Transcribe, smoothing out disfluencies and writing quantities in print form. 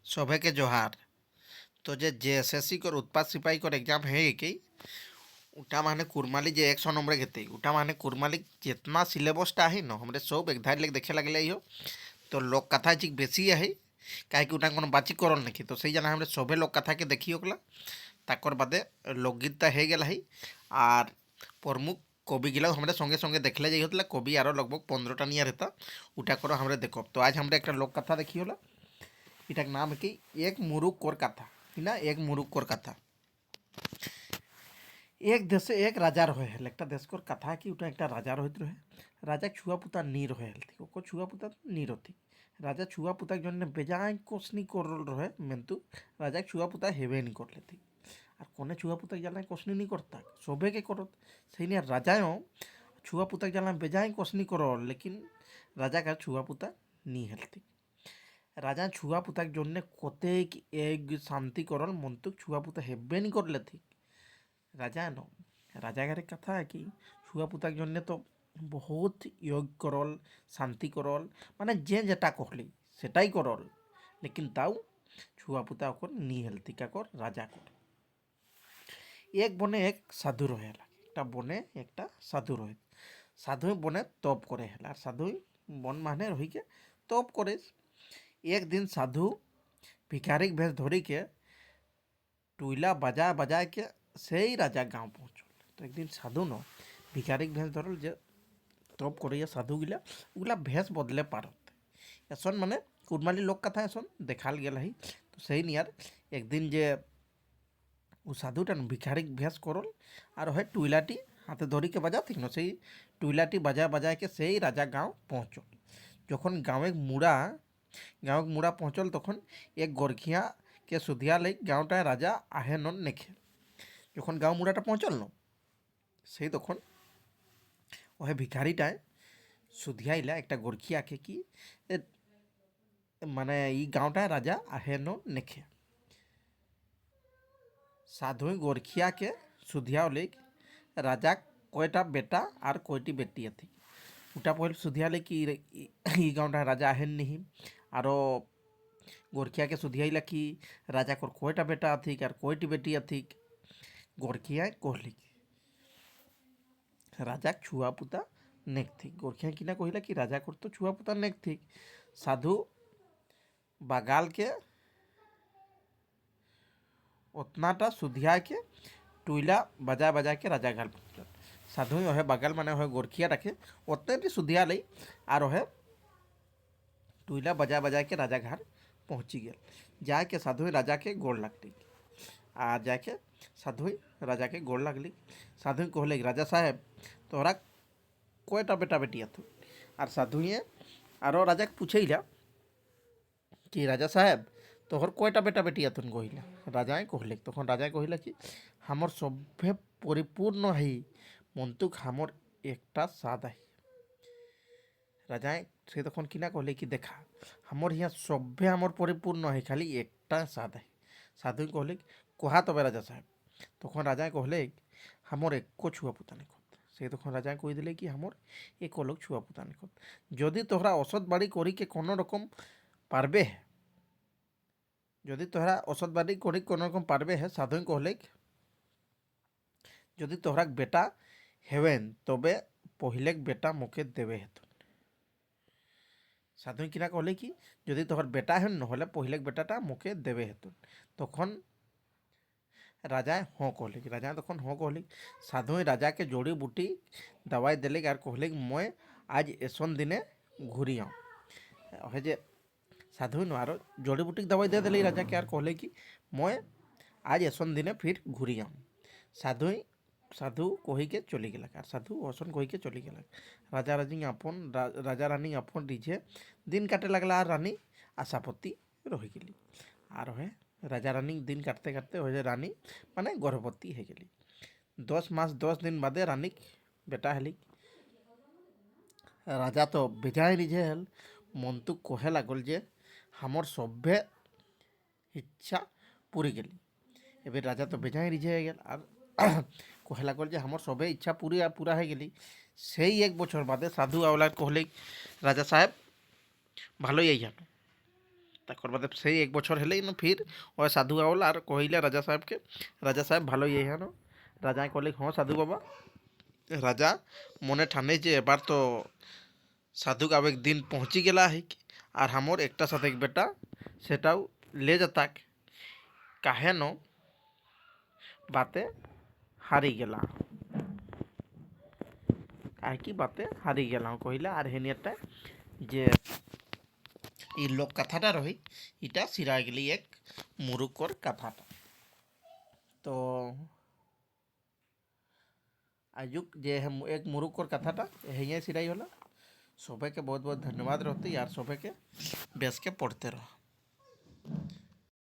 सभे के जोहार। तो जे जेएसएससी कर उत्पाद सिपाही कर एग्जाम है कि उटा माने कुरमाली जे 100 नंबर घेते उटा माने कुरमाली जितना सिलेबसटा है न हमरे सब एक धार लेके देखे लगले हो। तो लोक कथा चिक बेसी है काहे कि उटा कोनो बाची करल नहीं तो सही जाना हमरे सभे लोक कथा के देखी ओकला ताकर बादे लोकगीतटा है गेला है। और प्रमुख कवि गिला हमरे संगे संगे देखले जाई होतला कवि आरो लगभग 15टा नियर रहता उटा करो हमरे देखो। तो आज हमरे एक लोक कथा देखी होला। इटाक नाम है कि एक मुरुक कोर कथा ना एक मुरुक कोर कथा। एक देशे एक राजा रहे हल एक देश कोर कथा कि उटा एक राजा रहित रहे राजा छुआ पुता नी रहे हल थी ओको छुआ पुता नी रही राजा छुआ पुता जन बेजाय कोसनी कर रहे मेन्तु राजा छुआ पुता हेबे नहीं कर लेती और कोने छुआ पुता जाला कोसनी नहीं करता सबे के करत सही नहीं राजाओ छुआ पुता जाला बेजाय कोसनी कर लेकिन राजा का छुआ पुता नी हेलती राजा छुआ पुता जन कतेक एक शांति करल मंतुक छुआ पुता हेबे नहीं कर लेती राजा न राजा घर कथा है कि छुआ पुता जन तो बहुत योग करल शांति करल माने जे जेटा कहली सेटाई करल लेकिन ताऊ छुआ पुता ओकर नी हेलती का कर राजा कर एक बने एक साधु रहे एक बने एक साधु रहे साधु बने तप करे साधु बन माने रही के तप करे। एक दिन साधु भिखारी भेष धरी के टुईला बजा बजा के से ही राजा गाँव पहुँचल। तो एक दिन साधु न भिखारी भेष धरल जे तप कर साधु गिला उगला भेष बदले पारत एसन माने कुरमाली लोक कथा एसन देखाल गया है। तो सही नियार एक दिन जे उ साधुटा भिखारी भेष करल और है टुईलाटी हाथे धरी के बजा ठीक न से टुईलाटी बजा बजा के से ही राजा गाँव पहुँचल। जखन गाँव मुड़ा पहुँचल तखन एक गोरखिया के सुधिया लई गाँवटा राजा आहे न नेखे যখন গাঁও মুড়াটা পৌঁছল ন সেই তখন ওহে ভিখারিটায় সুধিয়াইলা একটা গোরখিয়াকে কি মানে এই গাঁওটায় রাজা আহেন নেখে সাধুই গোরখিয়াকে সুধিয়াও লেক রাজা কয়টা বেটা আর কয়টি বেটি থी উটা পহল সুধিয়ালে কি এই গাঁওটায় রাজা আহেন नहीं आरो गोरखिया के सुधियाइला कि राजा को कयटा बेटा अधिक और कयटी बेटी अधिक गोरखिया कहली राजा छुआ पुता नेक थी गोरखिया किना कहला कि राजा को तो छुआ पुता नेक थी साधु बागाल के उतनाटा सुधिया के टुईला बजा बजा के राजा घाल पहुँचल। साधु ओहे बागाल माने ओहे गोरखिया रखे उतने सुधिया लई और ओहे टुईला बजा बजा के राजा घर पहुँची गया जाके साधु राजा के गोड़ लगती आ जाके साधु राजा के गोड़ लगली साधु कहले राजा साहेब तोहरा कयटा बेटा बेटी थो और साधु आरो राजा के पूछेला कि राजा साहेब तोहर कयटा बेटा बेटी थन कहला राजा कहले तक राजा कहला कि हमर सभ्य परिपूर्ण है मंतुक हमर एकटा साद है राजा से तक किना कहले कि देखा हमर यहाँ सभ्य हमर परिपूर्ण है खाली एकटा साद है साधु कहले कहा तब राजा साहेब तक राजा कहले हमर एको छुआ पुता नहीं खत से तक राजा कहीदे कि हमर एक लोग छुआ पुता नहीं खत जदि तोहरा औसत बाड़ी करी के कोनो रकम पारबे है जदि तोहरा औसत बाड़ी करी कोनो रकम पारबे है साधु कहले जदि तोहरा बेटा हेवेन तबे पहले बेटा मोके देवे हेतु साधु किना कहले कि जदि तोहर बेटा है ना पहले बेटाटा मोके देवे हेतु तखन राजा हाँ कहले कि राजा तक हाँ कहले साधु राजा के जड़ी बूटी दवाई देले और कहले कि मैं आज एसन दिने घूरी आऊँ है जे साधु न आरो जड़ी बूटी दवाई दे देले राजा के और कहले कि मैं आज एसन दिने फिर घूरी आऊँ साधु साधु कही के चली गला और साधु ओसन कही के चली गला राजा रानी अपन राजा रानी अपन रिझे दिन काटे लगला और रानी आशापति रही गली और है राजा रानी दिन काटते काटते हो रानी माने गर्भवती है गली 10 मास 10 दिन बादे रानी बेटा हेली राजा तो बेजाय रिझे हल मंतु कहे लागल जे हमर सभ्य इच्छा पूरी गली एबे राजा तो बेजाय रिझे गल और कहे लागल जे हमर सभ्य इच्छा पूरा है गली से ही एक बछर बादे साधु आवला कहले राजा साहेब भालोई आइया তারপর বাদে সেই এক বছর হলেই না ফির ওই সাধু আওলা আর কহিলে রাজা সাহেবকে, রাজা সাহেব ভালো ইয়ে হেন, রাজায় কলে হ্যাঁ সাধু বাবা। রাজা মনে ঠানে যে এবার তো সাধু আবেগ দিন পৌঁছি গেলা है আর हमर একটা সাথে বেটা সেটাও ले जाताक काहे न बाते हारी गेला, काहे की बाते हारी गेला कहिला আর হেনিয়াটা যে এই লোক কথাটা রহি এটা সিরা গেলি এক মুরুকর কথাটা। তো आजुक जे हम एक मुरुकर कथाटा हेया सिराई होला। सबाई के बहुत बहुत धन्यवाद रहते यार, सबाई के बेस के पढ़ते रहो।